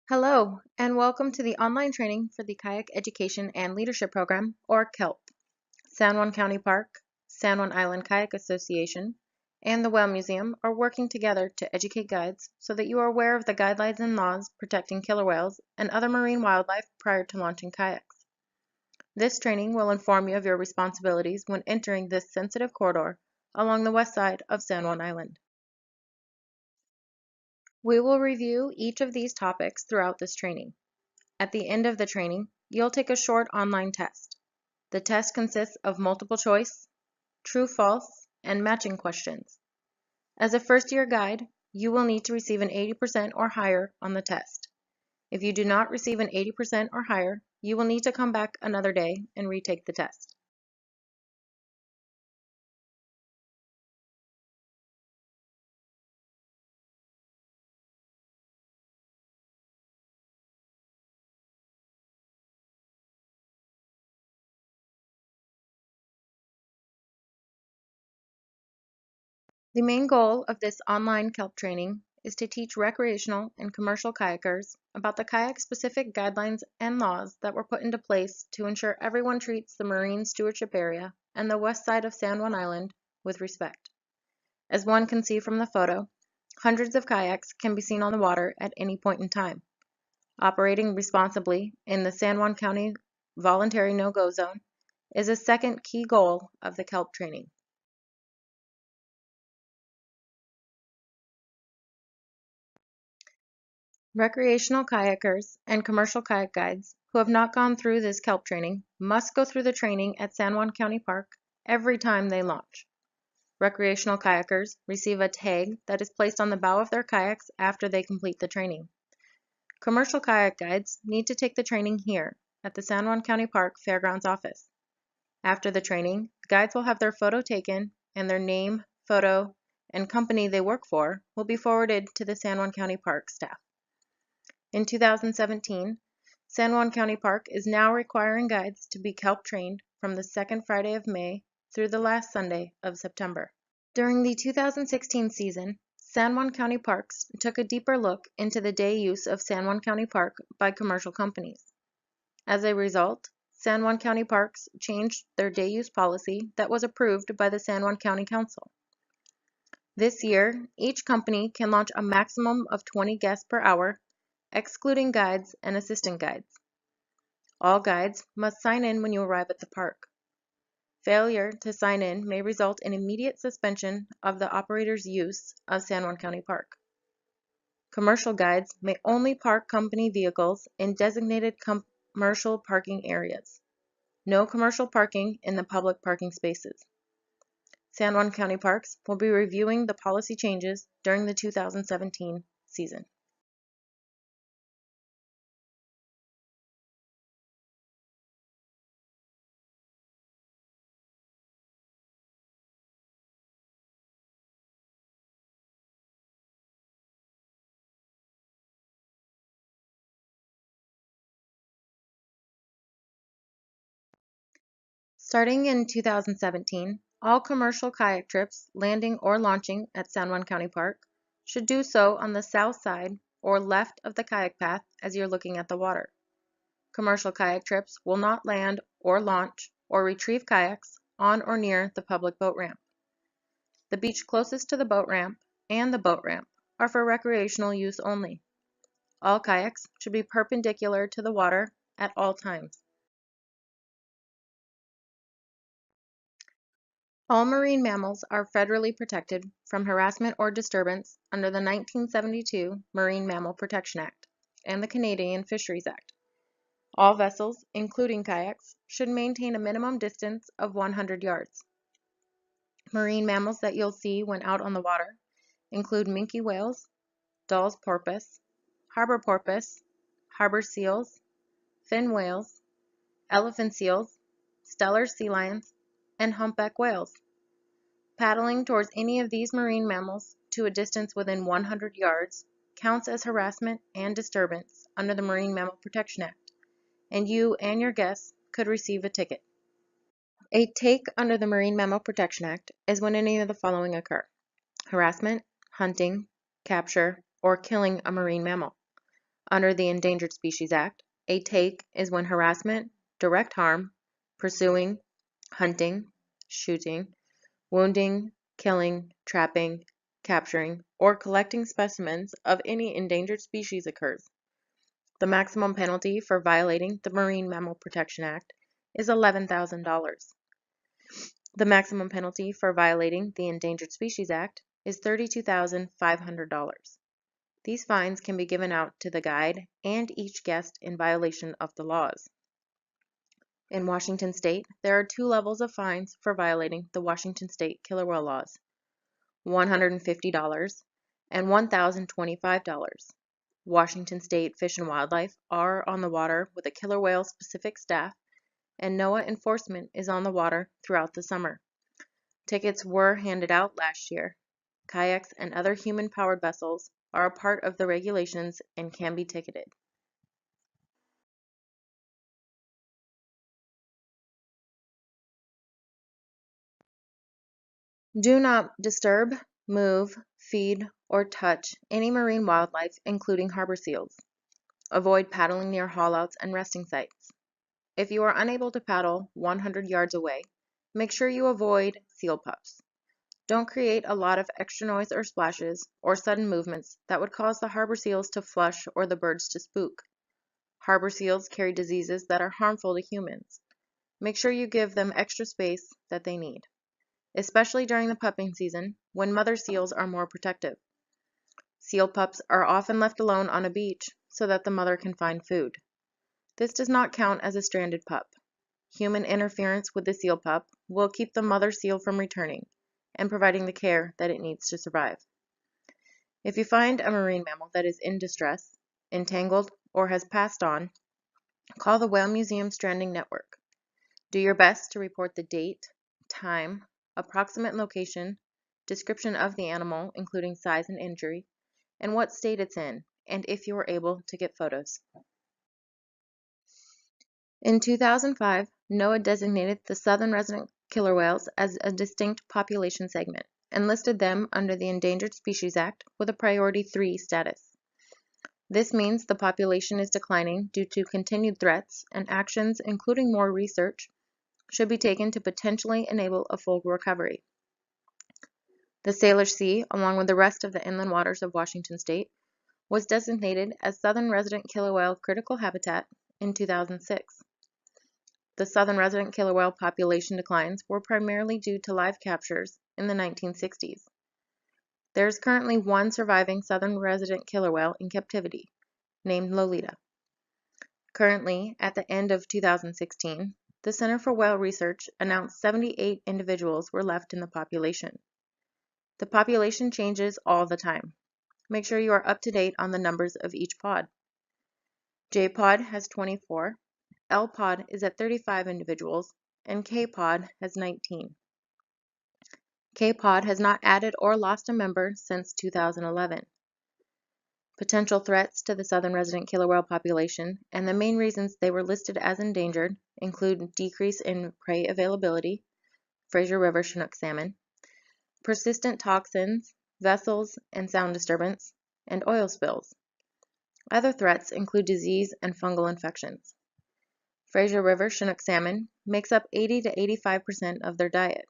Hello, and welcome to the online training for the Kayak Education and Leadership Program, or KELP. San Juan County Park, San Juan Island Kayak Association, and the Whale Museum are working together to educate guides so that you are aware of the guidelines and laws protecting killer whales and other marine wildlife prior to launching kayaks. This training will inform you of your responsibilities when entering this sensitive corridor along the west side of San Juan Island. We will review each of these topics throughout this training. At the end of the training, you'll take a short online test. The test consists of multiple choice, true/false, and matching questions. As a first-year guide, you will need to receive an 80% or higher on the test. If you do not receive an 80% or higher, you will need to come back another day and retake the test. The main goal of this online KELP training is to teach recreational and commercial kayakers about the kayak-specific guidelines and laws that were put into place to ensure everyone treats the Marine Stewardship Area and the west side of San Juan Island with respect. As one can see from the photo, hundreds of kayaks can be seen on the water at any point in time. Operating responsibly in the San Juan County Voluntary No-Go Zone is a second key goal of the KELP training. Recreational kayakers and commercial kayak guides who have not gone through this KELP training must go through the training at San Juan County Park every time they launch. Recreational kayakers receive a tag that is placed on the bow of their kayaks after they complete the training. Commercial kayak guides need to take the training here at the San Juan County Park Fairgrounds office. After the training, guides will have their photo taken and their name, photo, and company they work for will be forwarded to the San Juan County Park staff. In 2017, San Juan County Park is now requiring guides to be KELP trained from the second Friday of May through the last Sunday of September. During the 2016 season, San Juan County Parks took a deeper look into the day use of San Juan County Park by commercial companies. As a result, San Juan County Parks changed their day use policy that was approved by the San Juan County Council. This year, each company can launch a maximum of 20 guests per hour, excluding guides and assistant guides. All guides must sign in when you arrive at the park. Failure to sign in may result in immediate suspension of the operator's use of San Juan County Park. Commercial guides may only park company vehicles in designated commercial parking areas. No commercial parking in the public parking spaces. San Juan County Parks will be reviewing the policy changes during the 2017 season. Starting in 2017, all commercial kayak trips landing or launching at San Juan County Park should do so on the south side or left of the kayak path as you're looking at the water. Commercial kayak trips will not land or launch or retrieve kayaks on or near the public boat ramp. The beach closest to the boat ramp and the boat ramp are for recreational use only. All kayaks should be perpendicular to the water at all times. All marine mammals are federally protected from harassment or disturbance under the 1972 Marine Mammal Protection Act and the Canadian Fisheries Act. All vessels, including kayaks, should maintain a minimum distance of 100 yards. Marine mammals that you'll see when out on the water include minke whales, Dall's porpoise, harbor porpoise, harbor seals, fin whales, elephant seals, stellar sea lions, and humpback whales. Paddling towards any of these marine mammals to a distance within 100 yards counts as harassment and disturbance under the Marine Mammal Protection Act, and you and your guests could receive a ticket. A take under the Marine Mammal Protection Act is when any of the following occur: harassment, hunting, capture, or killing a marine mammal. Under the Endangered Species Act, a take is when harassment, direct harm, pursuing, hunting, shooting, wounding, killing, trapping, capturing, or collecting specimens of any endangered species occurs. The maximum penalty for violating the Marine Mammal Protection Act is $11,000. The maximum penalty for violating the Endangered Species Act is $32,500. These fines can be given out to the guide and each guest in violation of the laws. In Washington State, there are two levels of fines for violating the Washington State killer whale laws: $150 and $1,025. Washington State Fish and Wildlife are on the water with a killer whale specific staff, and NOAA enforcement is on the water throughout the summer. Tickets were handed out last year. Kayaks and other human-powered vessels are a part of the regulations and can be ticketed. Do not disturb, move, feed, or touch any marine wildlife, including harbor seals. Avoid paddling near haulouts and resting sites. If you are unable to paddle 100 yards away, make sure you avoid seal pups. Don't create a lot of extra noise or splashes or sudden movements that would cause the harbor seals to flush or the birds to spook. Harbor seals carry diseases that are harmful to humans. Make sure you give them extra space that they need, especially during the pupping season when mother seals are more protective. Seal pups are often left alone on a beach so that the mother can find food. This does not count as a stranded pup. Human interference with the seal pup will keep the mother seal from returning and providing the care that it needs to survive. If you find a marine mammal that is in distress, entangled, or has passed on, call the Whale Museum Stranding Network. Do your best to report the date, time, approximate location, description of the animal, including size and injury, and what state it's in, and if you are able to get photos. In 2005, NOAA designated the southern resident killer whales as a distinct population segment and listed them under the Endangered Species Act with a Priority 3 status. This means the population is declining due to continued threats, and actions, including more research, should be taken to potentially enable a full recovery. The Salish Sea, along with the rest of the inland waters of Washington State, was designated as southern resident killer whale critical habitat in 2006. The southern resident killer whale population declines were primarily due to live captures in the 1960s. There is currently one surviving southern resident killer whale in captivity, named Lolita. Currently, at the end of 2016, the Center for Whale Research announced 78 individuals were left in the population. The population changes all the time. Make sure you are up to date on the numbers of each pod. J-pod has 24, L-pod is at 35 individuals, and K-pod has 19. K-pod has not added or lost a member since 2011. Potential threats to the southern resident killer whale population and the main reasons they were listed as endangered include decrease in prey availability, Fraser River Chinook salmon, persistent toxins, vessels and sound disturbance, and oil spills. Other threats include disease and fungal infections. Fraser River Chinook salmon makes up 80 to 85% of their diet.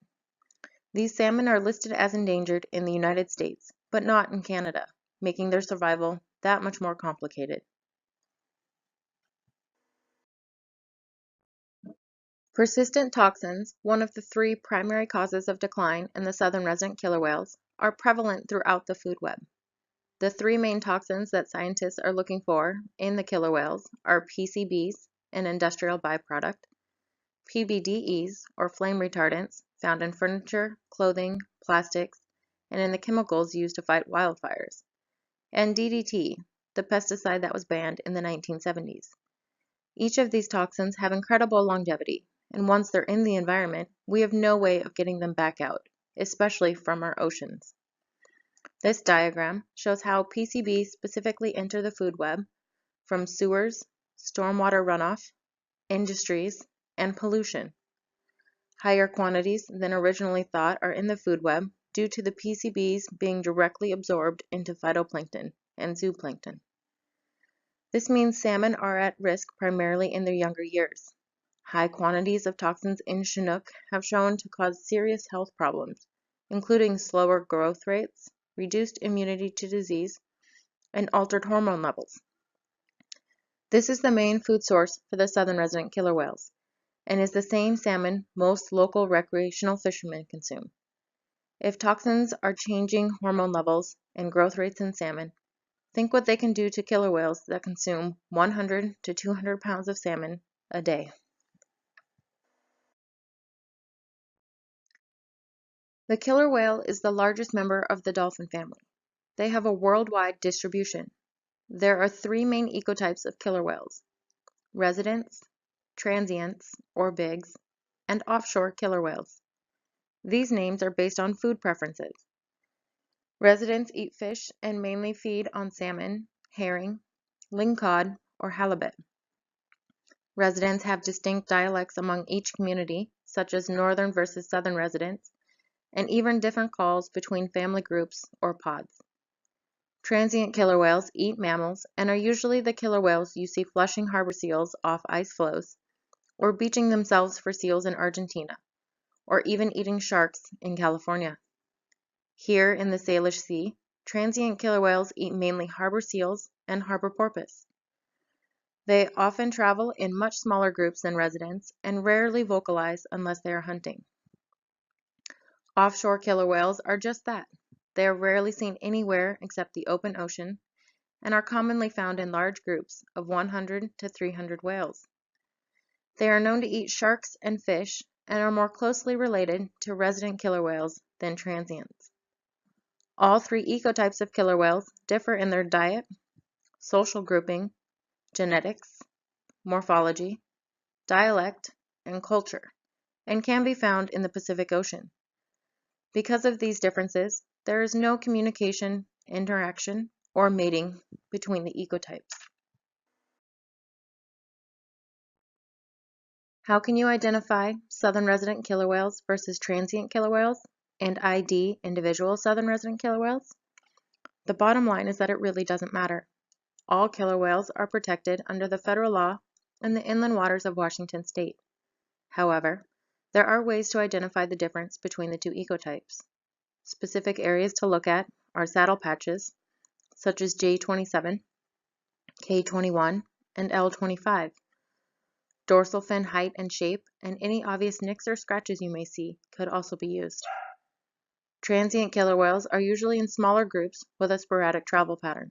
These salmon are listed as endangered in the United States, but not in Canada, making their survival that much more complicated. Persistent toxins, one of the three primary causes of decline in the southern resident killer whales, are prevalent throughout the food web. The three main toxins that scientists are looking for in the killer whales are PCBs, an industrial byproduct, PBDEs, or flame retardants, found in furniture, clothing, plastics, and in the chemicals used to fight wildfires, and DDT, the pesticide that was banned in the 1970s. Each of these toxins have incredible longevity, and once they're in the environment, we have no way of getting them back out, especially from our oceans. This diagram shows how PCBs specifically enter the food web from sewers, stormwater runoff, industries, and pollution. Higher quantities than originally thought are in the food web due to the PCBs being directly absorbed into phytoplankton and zooplankton. This means salmon are at risk primarily in their younger years. High quantities of toxins in Chinook have shown to cause serious health problems, including slower growth rates, reduced immunity to disease, and altered hormone levels. This is the main food source for the southern resident killer whales, and is the same salmon most local recreational fishermen consume. If toxins are changing hormone levels and growth rates in salmon, think what they can do to killer whales that consume 100 to 200 pounds of salmon a day. The killer whale is the largest member of the dolphin family. They have a worldwide distribution. There are three main ecotypes of killer whales: residents, transients or bigs, and offshore killer whales. These names are based on food preferences. Residents eat fish and mainly feed on salmon, herring, lingcod, or halibut. Residents have distinct dialects among each community, such as northern versus southern residents, and even different calls between family groups or pods. Transient killer whales eat mammals and are usually the killer whales you see flushing harbor seals off ice floes, or beaching themselves for seals in Argentina, or even eating sharks in California. Here in the Salish Sea, transient killer whales eat mainly harbor seals and harbor porpoise. They often travel in much smaller groups than residents and rarely vocalize unless they are hunting. Offshore killer whales are just that. They are rarely seen anywhere except the open ocean and are commonly found in large groups of 100 to 300 whales. They are known to eat sharks and fish and are more closely related to resident killer whales than transients. All three ecotypes of killer whales differ in their diet, social grouping, genetics, morphology, dialect, and culture, and can be found in the Pacific Ocean. Because of these differences, there is no communication, interaction, or mating between the ecotypes. How can you identify southern resident killer whales versus transient killer whales and ID individual southern resident killer whales? The bottom line is that it really doesn't matter. All killer whales are protected under the federal law in the inland waters of Washington state. However, there are ways to identify the difference between the two ecotypes. Specific areas to look at are saddle patches, such as J27, K21, and L25. Dorsal fin height and shape, and any obvious nicks or scratches you may see could also be used. Transient killer whales are usually in smaller groups with a sporadic travel pattern.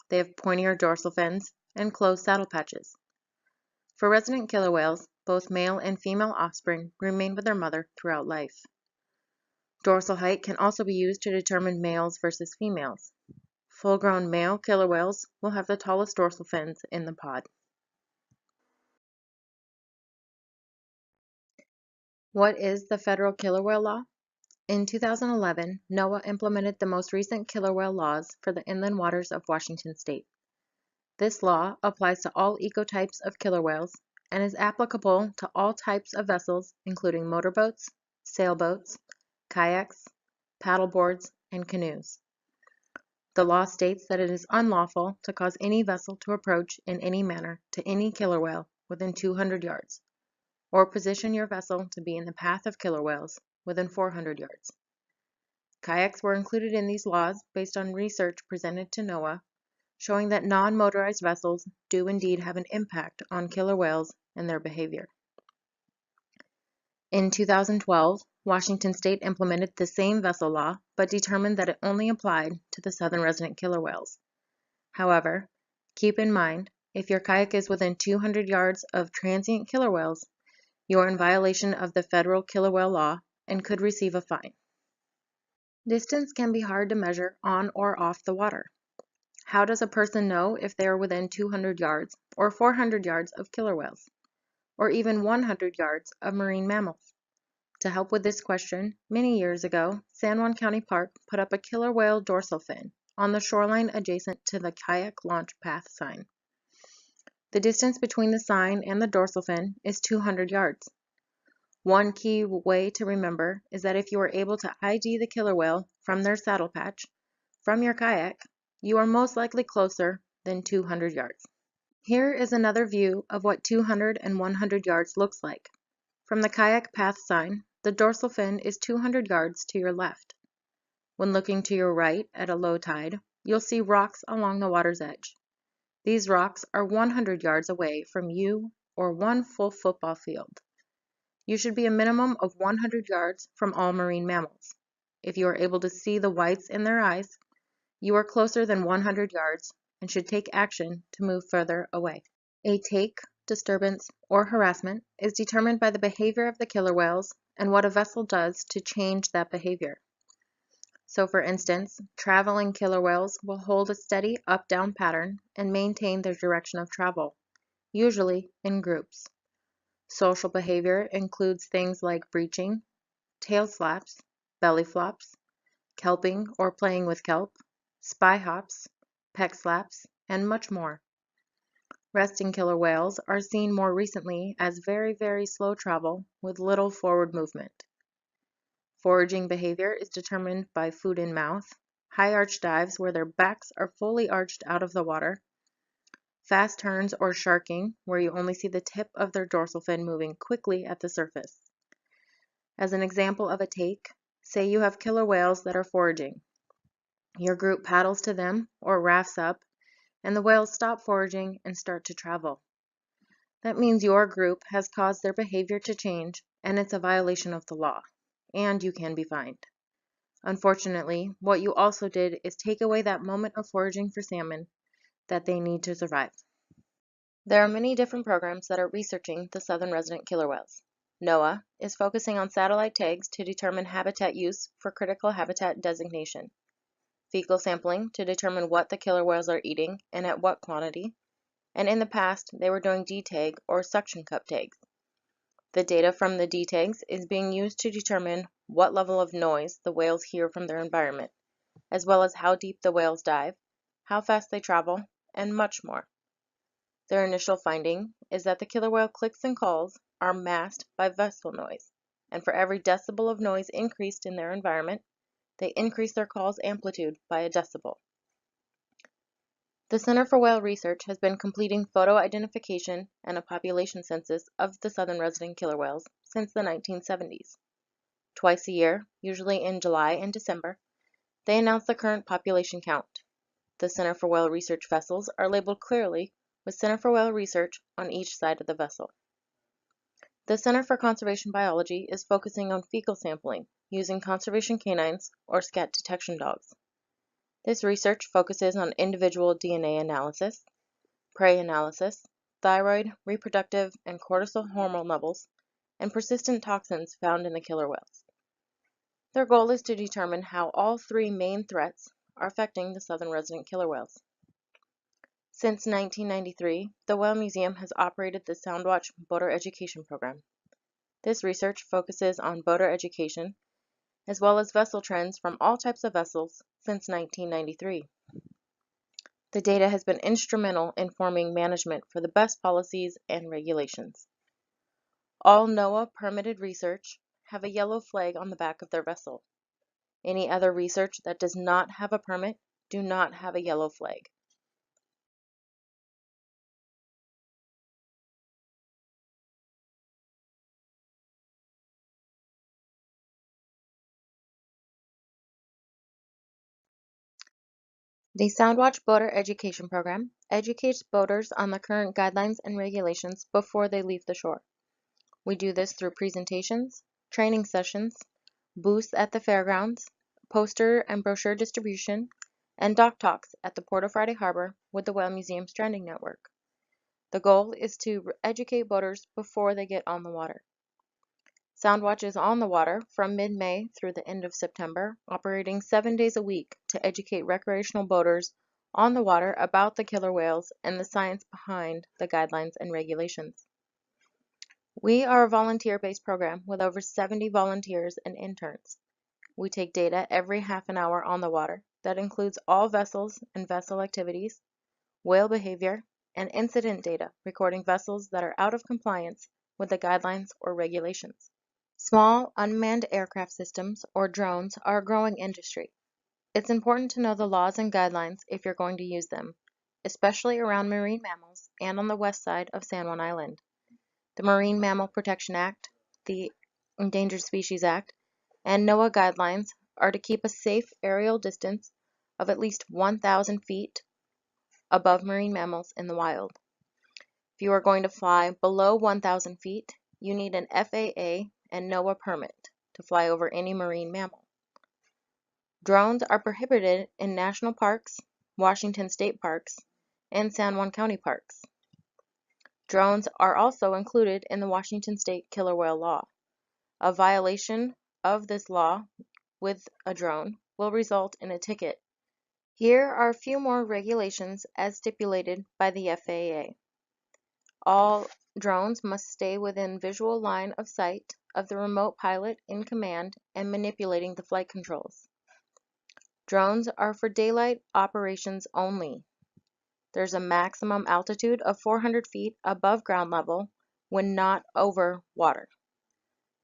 They have pointier dorsal fins and closed saddle patches. For resident killer whales, both male and female offspring remain with their mother throughout life. Dorsal height can also be used to determine males versus females. Full-grown male killer whales will have the tallest dorsal fins in the pod. What is the federal killer whale law? In 2011, NOAA implemented the most recent killer whale laws for the inland waters of Washington state. This law applies to all ecotypes of killer whales and is applicable to all types of vessels, including motorboats, sailboats, kayaks, paddleboards, and canoes. The law states that it is unlawful to cause any vessel to approach in any manner to any killer whale within 200 yards, or position your vessel to be in the path of killer whales within 400 yards. Kayaks were included in these laws based on research presented to NOAA, showing that non-motorized vessels do indeed have an impact on killer whales and their behavior. In 2012, Washington state implemented the same vessel law, but determined that it only applied to the southern resident killer whales. However, keep in mind, if your kayak is within 200 yards of transient killer whales, you are in violation of the federal killer whale law and could receive a fine. Distance can be hard to measure on or off the water. How does a person know if they are within 200 yards or 400 yards of killer whales, or even 100 yards of marine mammals? To help with this question, many years ago, San Juan County Park put up a killer whale dorsal fin on the shoreline adjacent to the kayak launch path sign. The distance between the sign and the dorsal fin is 200 yards. One key way to remember is that if you are able to ID the killer whale from their saddle patch from your kayak, you are most likely closer than 200 yards. Here is another view of what 200 and 100 yards looks like. From the kayak path sign, the dorsal fin is 200 yards to your left. When looking to your right at a low tide, you'll see rocks along the water's edge. These rocks are 100 yards away from you or one full football field. You should be a minimum of 100 yards from all marine mammals. If you are able to see the whites in their eyes, you are closer than 100 yards and should take action to move further away. A take, disturbance, or harassment is determined by the behavior of the killer whales and what a vessel does to change that behavior. So for instance, traveling killer whales will hold a steady up-down pattern and maintain their direction of travel, usually in groups. Social behavior includes things like breaching, tail slaps, belly flops, kelping or playing with kelp, spy hops, peck slaps, and much more. Resting killer whales are seen more recently as very, very slow travel with little forward movement. Foraging behavior is determined by food in mouth, high arch dives where their backs are fully arched out of the water, fast turns or sharking where you only see the tip of their dorsal fin moving quickly at the surface. As an example of a take, say you have killer whales that are foraging. Your group paddles to them or rafts up, and the whales stop foraging and start to travel. That means your group has caused their behavior to change, and it's a violation of the law, and you can be fined. Unfortunately, what you also did is take away that moment of foraging for salmon that they need to survive. There are many different programs that are researching the southern resident killer whales. NOAA is focusing on satellite tags to determine habitat use for critical habitat designation, fecal sampling to determine what the killer whales are eating and at what quantity, and in the past they were doing D-tag or suction cup tags. The data from the D-tags is being used to determine what level of noise the whales hear from their environment, as well as how deep the whales dive, how fast they travel, and much more. Their initial finding is that the killer whale clicks and calls are masked by vessel noise, and for every decibel of noise increased in their environment, they increase their call's amplitude by a decibel. The Center for Whale Research has been completing photo identification and a population census of the southern resident killer whales since the 1970s. Twice a year, usually in July and December, they announce the current population count. The Center for Whale Research vessels are labeled clearly with Center for Whale Research on each side of the vessel. The Center for Conservation Biology is focusing on fecal sampling using conservation canines or scat detection dogs. This research focuses on individual DNA analysis, prey analysis, thyroid, reproductive, and cortisol hormone levels, and persistent toxins found in the killer whales. Their goal is to determine how all three main threats are affecting the southern resident killer whales. Since 1993, the Whale Museum has operated the Soundwatch Boater Education Program. This research focuses on boater education, as well as vessel trends from all types of vessels since 1993. The data has been instrumental in forming management for the best policies and regulations. All NOAA permitted research have a yellow flag on the back of their vessel. Any other research that does not have a permit do not have a yellow flag. The Soundwatch Boater Education Program educates boaters on the current guidelines and regulations before they leave the shore. We do this through presentations, training sessions, booths at the fairgrounds, poster and brochure distribution, and dock talks at the Port of Friday Harbor with the Whale Museum Stranding Network. The goal is to educate boaters before they get on the water. Soundwatch is on the water from mid-May through the end of September, operating 7 days a week to educate recreational boaters on the water about the killer whales and the science behind the guidelines and regulations. We are a volunteer-based program with over 70 volunteers and interns. We take data every half an hour on the water that includes all vessels and vessel activities, whale behavior, and incident data recording vessels that are out of compliance with the guidelines or regulations. Small unmanned aircraft systems, or drones, are a growing industry. It's important to know the laws and guidelines if you're going to use them, especially around marine mammals and on the west side of San Juan Island. The Marine Mammal Protection Act, the Endangered Species Act, and NOAA guidelines are to keep a safe aerial distance of at least 1,000 feet above marine mammals in the wild. If you are going to fly below 1,000 feet, you need an FAA and NOAA permit to fly over any marine mammal. Drones are prohibited in national parks, Washington state parks, and San Juan County parks. Drones are also included in the Washington state killer whale law. A violation of this law with a drone will result in a ticket. Here are a few more regulations as stipulated by the FAA. All drones must stay within visual line of sight of the remote pilot in command and manipulating the flight controls. Drones are for daylight operations only. There's a maximum altitude of 400 feet above ground level when not over water.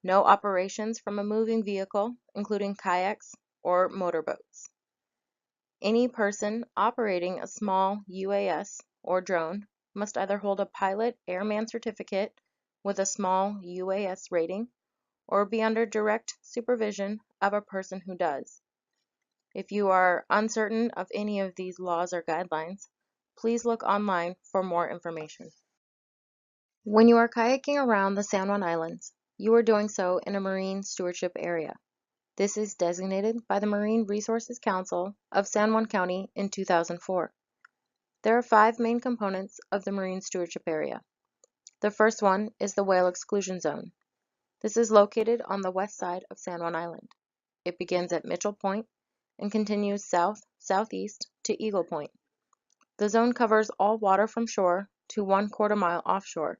No operations from a moving vehicle, including kayaks or motorboats. Any person operating a small UAS or drone must either hold a pilot airman certificate with a small UAS rating or be under direct supervision of a person who does. If you are uncertain of any of these laws or guidelines, please look online for more information. When you are kayaking around the San Juan Islands, you are doing so in a marine stewardship area. This is designated by the Marine Resources Council of San Juan County in 2004. There are 5 main components of the marine stewardship area. The first one is the whale exclusion zone. This is located on the west side of San Juan Island. It begins at Mitchell Point and continues south-southeast to Eagle Point. The zone covers all water from shore to 1/4 mile offshore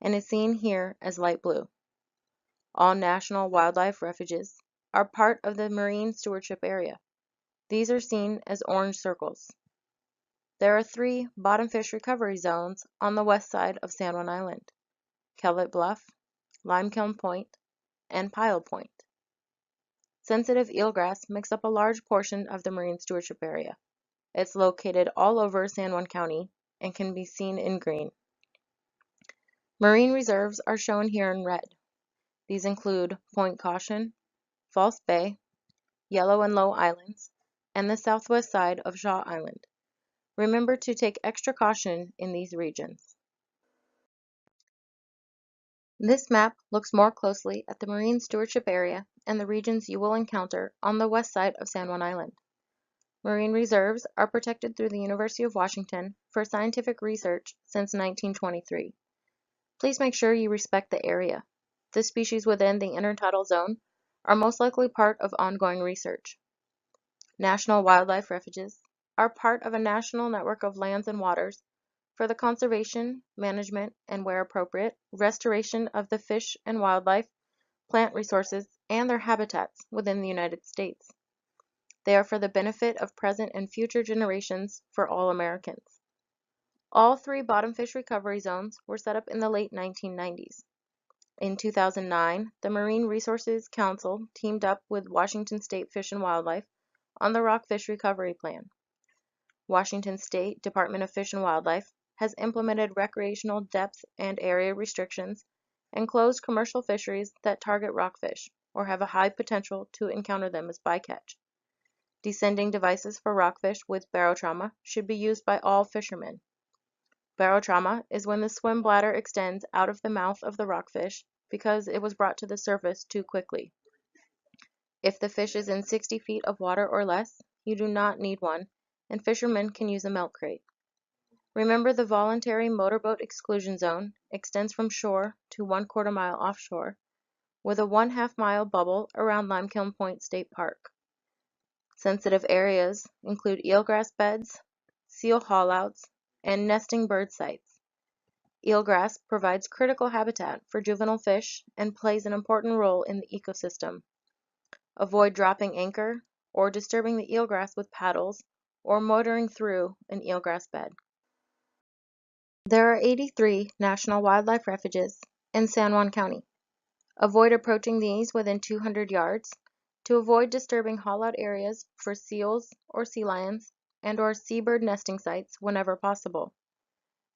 and is seen here as light blue. All national wildlife refuges are part of the marine stewardship area. These are seen as orange circles. There are 3 bottom fish recovery zones on the west side of San Juan Island: Kelp Bluff, Limekiln Point, and Pile Point. Sensitive eelgrass makes up a large portion of the marine stewardship area. It's located all over San Juan County and can be seen in green. Marine reserves are shown here in red. These include Point Caution, False Bay, Yellow and Low Islands, and the southwest side of Shaw Island. Remember to take extra caution in these regions. This map looks more closely at the marine stewardship area and the regions you will encounter on the west side of San Juan Island. Marine reserves are protected through the University of Washington for scientific research since 1923. Please make sure you respect the area. The species within the intertidal zone are most likely part of ongoing research. National wildlife refuges are part of a national network of lands and waters for the conservation, management, and where appropriate, restoration of the fish and wildlife, plant resources, and their habitats within the United States. They are for the benefit of present and future generations for all Americans. All 3 bottom fish recovery zones were set up in the late 1990s. In 2009, the Marine Resources Council teamed up with Washington State Fish and Wildlife on the Rockfish Recovery Plan. Washington State Department of Fish and Wildlife has implemented recreational depth and area restrictions and closed commercial fisheries that target rockfish or have a high potential to encounter them as bycatch. Descending devices for rockfish with barotrauma should be used by all fishermen. Barotrauma is when the swim bladder extends out of the mouth of the rockfish because it was brought to the surface too quickly. If the fish is in 60 feet of water or less, you do not need one, and fishermen can use a milk crate. Remember, the voluntary motorboat exclusion zone extends from shore to 1/4 mile offshore, with a 1/2 mile bubble around Limekiln Point State Park. Sensitive areas include eelgrass beds, seal haulouts, and nesting bird sites. Eelgrass provides critical habitat for juvenile fish and plays an important role in the ecosystem. Avoid dropping anchor or disturbing the eelgrass with paddles or motoring through an eelgrass bed. There are 83 national wildlife refuges in San Juan County. Avoid approaching these within 200 yards to avoid disturbing haul-out areas for seals or sea lions and/or seabird nesting sites whenever possible.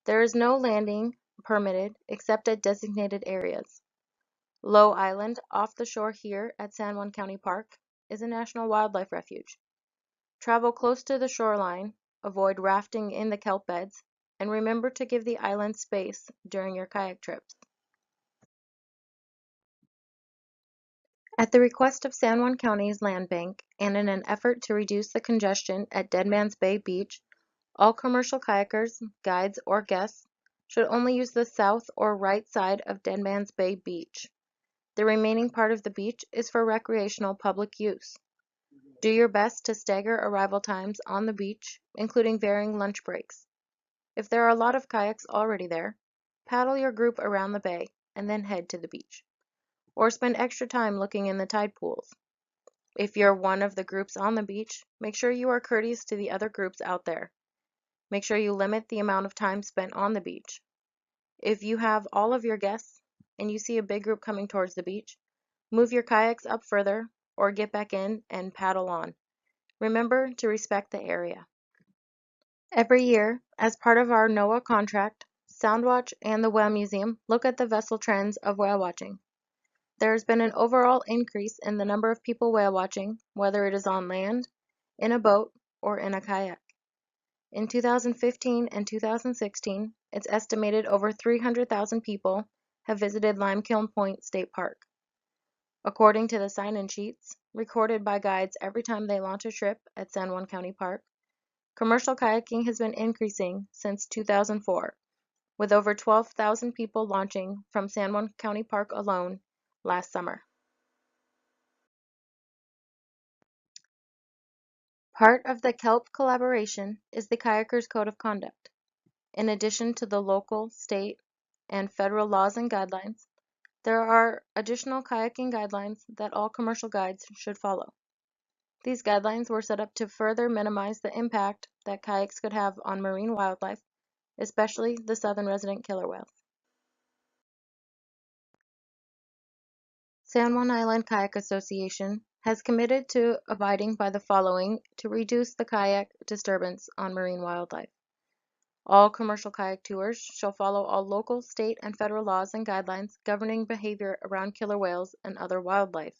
There is no landing permitted except at designated areas. Low Island, off the shore here at San Juan County Park, is a national wildlife refuge. Travel close to the shoreline, avoid rafting in the kelp beds, and remember to give the island space during your kayak trips. At the request of San Juan County's Land Bank and in an effort to reduce the congestion at Dead Man's Bay Beach, all commercial kayakers, guides, or guests should only use the south or right side of Dead Man's Bay Beach. The remaining part of the beach is for recreational public use. Do your best to stagger arrival times on the beach, including varying lunch breaks. If there are a lot of kayaks already there, paddle your group around the bay and then head to the beach. Or spend extra time looking in the tide pools. If you're one of the groups on the beach, make sure you are courteous to the other groups out there. Make sure you limit the amount of time spent on the beach. If you have all of your guests and you see a big group coming towards the beach, move your kayaks up further or get back in and paddle on. Remember to respect the area. Every year, as part of our NOAA contract, Soundwatch and the Whale Museum look at the vessel trends of whale watching. There has been an overall increase in the number of people whale watching, whether it is on land, in a boat, or in a kayak. In 2015 and 2016, it's estimated over 300,000 people have visited Limekiln Point State Park. According to the sign-in sheets, recorded by guides every time they launch a trip at San Juan County Park, commercial kayaking has been increasing since 2004, with over 12,000 people launching from San Juan County Park alone last summer. Part of the KELP collaboration is the Kayakers Code of Conduct. In addition to the local, state, and federal laws and guidelines, there are additional kayaking guidelines that all commercial guides should follow. These guidelines were set up to further minimize the impact that kayaks could have on marine wildlife, especially the southern resident killer whales. San Juan Island Kayak Association has committed to abiding by the following to reduce the kayak disturbance on marine wildlife. All commercial kayak tours shall follow all local, state, and federal laws and guidelines governing behavior around killer whales and other wildlife.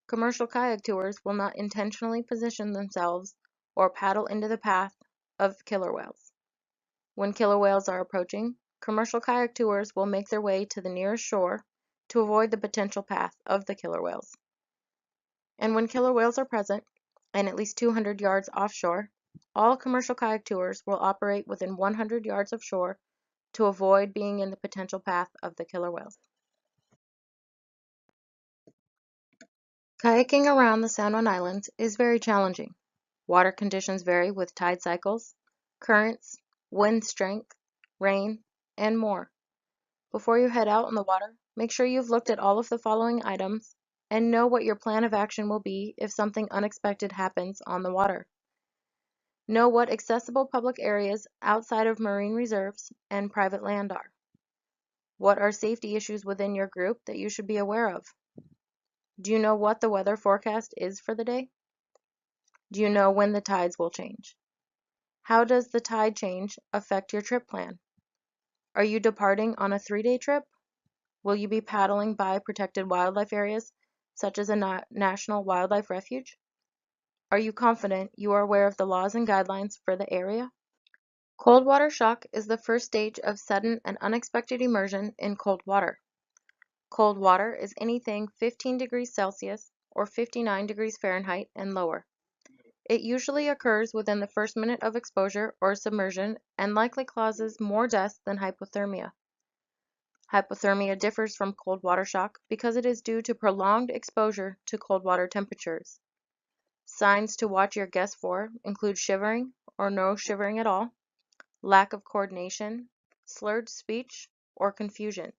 Commercial kayak tours will not intentionally position themselves or paddle into the path of killer whales. When killer whales are approaching, commercial kayak tours will make their way to the nearest shore to avoid the potential path of the killer whales. And when killer whales are present, and at least 200 yards offshore, all commercial kayak tours will operate within 100 yards of shore to avoid being in the potential path of the killer whales. Kayaking around the San Juan Islands is very challenging. Water conditions vary with tide cycles, currents, wind strength, rain, and more. Before you head out on the water, make sure you've looked at all of the following items and know what your plan of action will be if something unexpected happens on the water. Know what accessible public areas outside of marine reserves and private land are. What are safety issues within your group that you should be aware of? Do you know what the weather forecast is for the day? Do you know when the tides will change? How does the tide change affect your trip plan? Are you departing on a 3-day trip? Will you be paddling by protected wildlife areas, such as a national wildlife refuge? Are you confident you are aware of the laws and guidelines for the area? Cold water shock is the first stage of sudden and unexpected immersion in cold water. Cold water is anything 15 degrees Celsius or 59 degrees Fahrenheit and lower. It usually occurs within the first minute of exposure or submersion and likely causes more deaths than hypothermia. Hypothermia differs from cold water shock because it is due to prolonged exposure to cold water temperatures. Signs to watch your guests for include shivering or no shivering at all, lack of coordination, slurred speech, or confusion.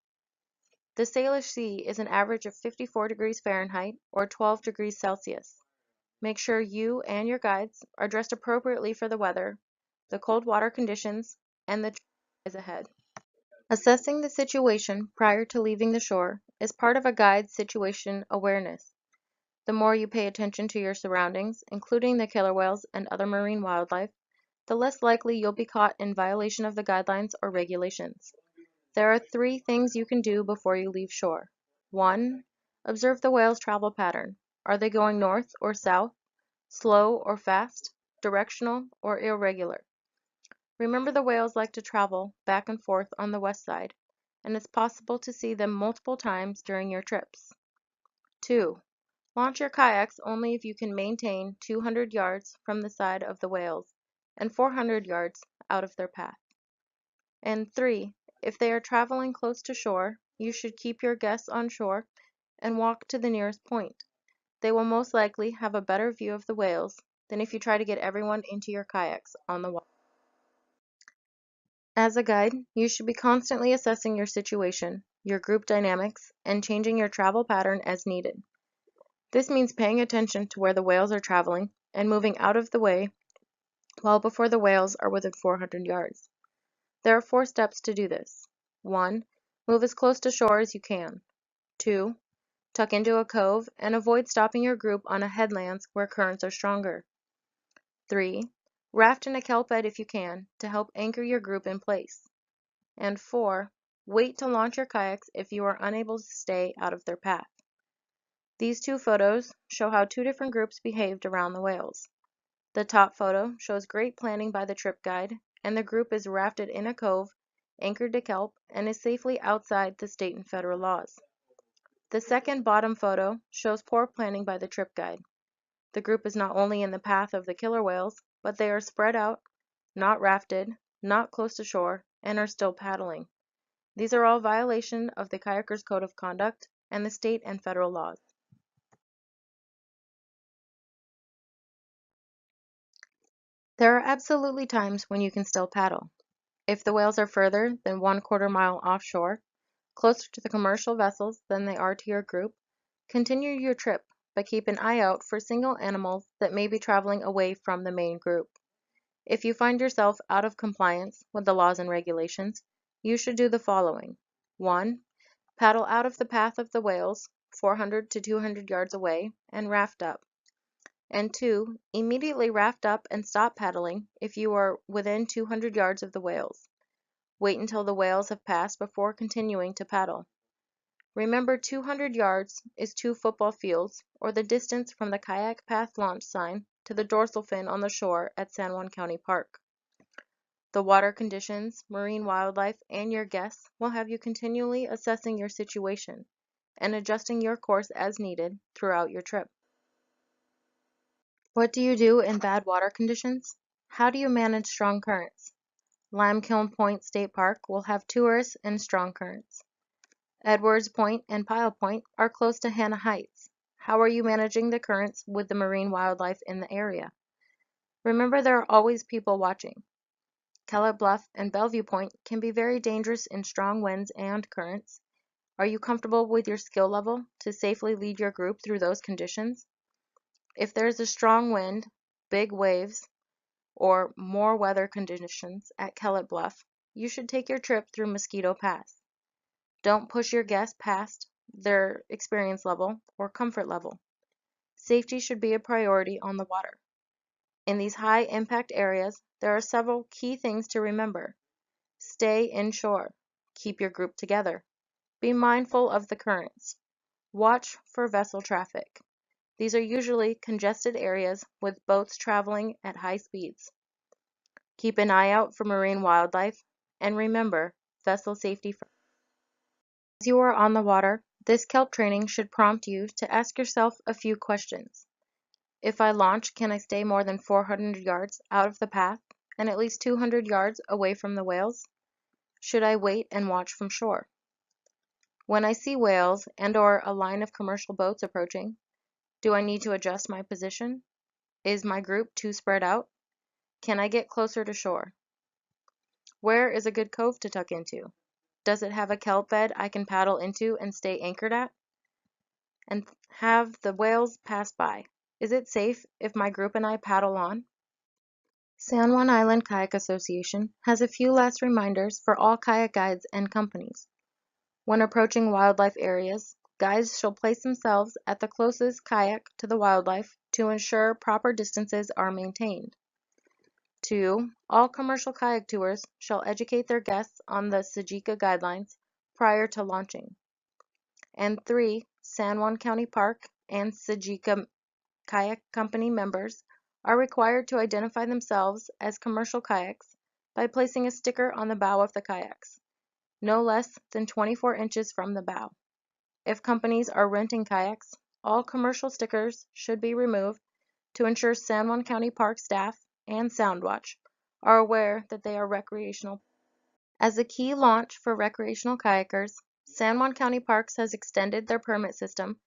The Salish Sea is an average of 54 degrees Fahrenheit or 12 degrees Celsius. Make sure you and your guides are dressed appropriately for the weather, the cold water conditions, and the trip ahead. Assessing the situation prior to leaving the shore is part of a guide's situation awareness. The more you pay attention to your surroundings, including the killer whales and other marine wildlife, the less likely you'll be caught in violation of the guidelines or regulations. There are 3 things you can do before you leave shore. 1. Observe the whale's travel pattern. Are they going north or south, slow or fast, directional or irregular? Remember, the whales like to travel back and forth on the west side, and it's possible to see them multiple times during your trips. 2. Launch your kayaks only if you can maintain 200 yards from the side of the whales and 400 yards out of their path. And 3. If they are traveling close to shore, you should keep your guests on shore and walk to the nearest point. They will most likely have a better view of the whales than if you try to get everyone into your kayaks on the water. As a guide, you should be constantly assessing your situation, your group dynamics, and changing your travel pattern as needed. This means paying attention to where the whales are traveling and moving out of the way well before the whales are within 400 yards. There are 4 steps to do this. 1. Move as close to shore as you can. 2. Tuck into a cove and avoid stopping your group on a headland where currents are stronger. 3. Raft in a kelp bed if you can to help anchor your group in place. And 4. Wait to launch your kayaks if you are unable to stay out of their path. These 2 photos show how 2 different groups behaved around the whales. The top photo shows great planning by the trip guide, and the group is rafted in a cove, anchored to kelp, and is safely outside the state and federal laws. The second bottom photo shows poor planning by the trip guide. The group is not only in the path of the killer whales, but they are spread out, not rafted, not close to shore, and are still paddling. These are all violation of the Kayaker's Code of Conduct and the state and federal laws. There are absolutely times when you can still paddle. If the whales are further than 1/4 mile offshore, closer to the commercial vessels than they are to your group, continue your trip, but keep an eye out for single animals that may be traveling away from the main group. If you find yourself out of compliance with the laws and regulations, you should do the following. 1. Paddle out of the path of the whales, 400 to 200 yards away, and raft up. And 2. Immediately raft up and stop paddling if you are within 200 yards of the whales. Wait until the whales have passed before continuing to paddle. Remember, 200 yards is 2 football fields, or the distance from the kayak path launch sign to the dorsal fin on the shore at San Juan County Park. The water conditions, marine wildlife, and your guests will have you continually assessing your situation and adjusting your course as needed throughout your trip. What do you do in bad water conditions? How do you manage strong currents? Limekiln Point State Park will have tourists and strong currents. Edwards Point and Pile Point are close to Hannah Heights. How are you managing the currents with the marine wildlife in the area? Remember, there are always people watching. KELP Bluff and Bellevue Point can be very dangerous in strong winds and currents. Are you comfortable with your skill level to safely lead your group through those conditions? If there is a strong wind, big waves, or more weather conditions at KELP Bluff, you should take your trip through Mosquito Pass. Don't push your guests past their experience level or comfort level. Safety should be a priority on the water. In these high impact areas, there are several key things to remember. Stay inshore. Keep your group together. Be mindful of the currents. Watch for vessel traffic. These are usually congested areas with boats traveling at high speeds. Keep an eye out for marine wildlife, and remember, vessel safety first. As you are on the water, this KELP training should prompt you to ask yourself a few questions. If I launch, can I stay more than 400 yards out of the path and at least 200 yards away from the whales? Should I wait and watch from shore? When I see whales and/or a line of commercial boats approaching, do I need to adjust my position? Is my group too spread out? Can I get closer to shore? Where is a good cove to tuck into? Does it have a kelp bed I can paddle into and stay anchored at? And have the whales pass by? Is it safe if my group and I paddle on? San Juan Island Kayak Association has a few last reminders for all kayak guides and companies. When approaching wildlife areas, guides shall place themselves at the closest kayak to the wildlife to ensure proper distances are maintained. 2. All commercial kayak tours shall educate their guests on the SEJICA guidelines prior to launching. And 3. San Juan County Park and SEJICA Kayak Company members are required to identify themselves as commercial kayaks by placing a sticker on the bow of the kayaks, no less than 24 inches from the bow. If companies are renting kayaks, all commercial stickers should be removed to ensure San Juan County Park staff and Soundwatch are aware that they are recreational. As a key launch for recreational kayakers, San Juan County Parks has extended their permit system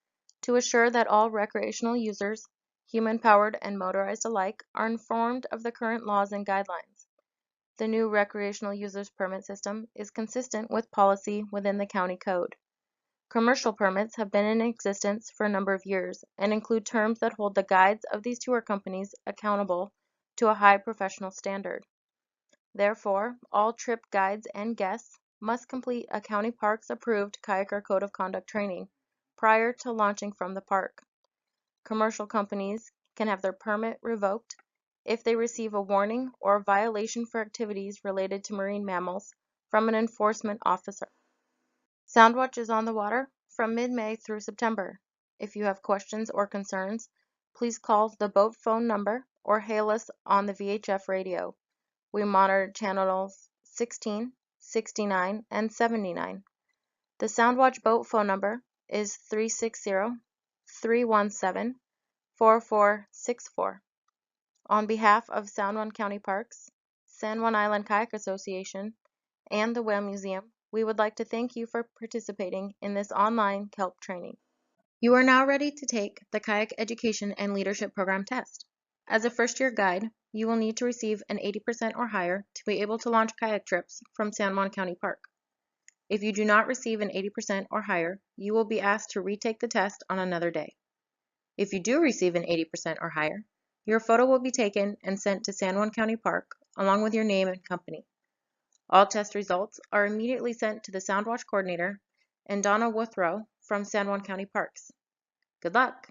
to assure that all recreational users, human-powered and motorized alike, are informed of the current laws and guidelines. The new recreational users permit system is consistent with policy within the county code. Commercial permits have been in existence for a number of years and include terms that hold the guides of these tour companies accountable to a high professional standard. Therefore, all trip guides and guests must complete a County Parks approved kayaker code of conduct training prior to launching from the park. Commercial companies can have their permit revoked if they receive a warning or a violation for activities related to marine mammals from an enforcement officer. Soundwatch is on the water from mid-May through September. If you have questions or concerns, please call the boat phone number or hail us on the VHF radio. We monitor channels 16, 69, and 79. The Soundwatch boat phone number is 360-317-4464. On behalf of San Juan County Parks, San Juan Island Kayak Association, and the Whale Museum, we would like to thank you for participating in this online KELP training. You are now ready to take the Kayak Education and Leadership Program test. As a first-year guide, you will need to receive an 80% or higher to be able to launch kayak trips from San Juan County Park. If you do not receive an 80% or higher, you will be asked to retake the test on another day. If you do receive an 80% or higher, your photo will be taken and sent to San Juan County Park along with your name and company. All test results are immediately sent to the Soundwatch coordinator and Donna Withrow from San Juan County Parks. Good luck!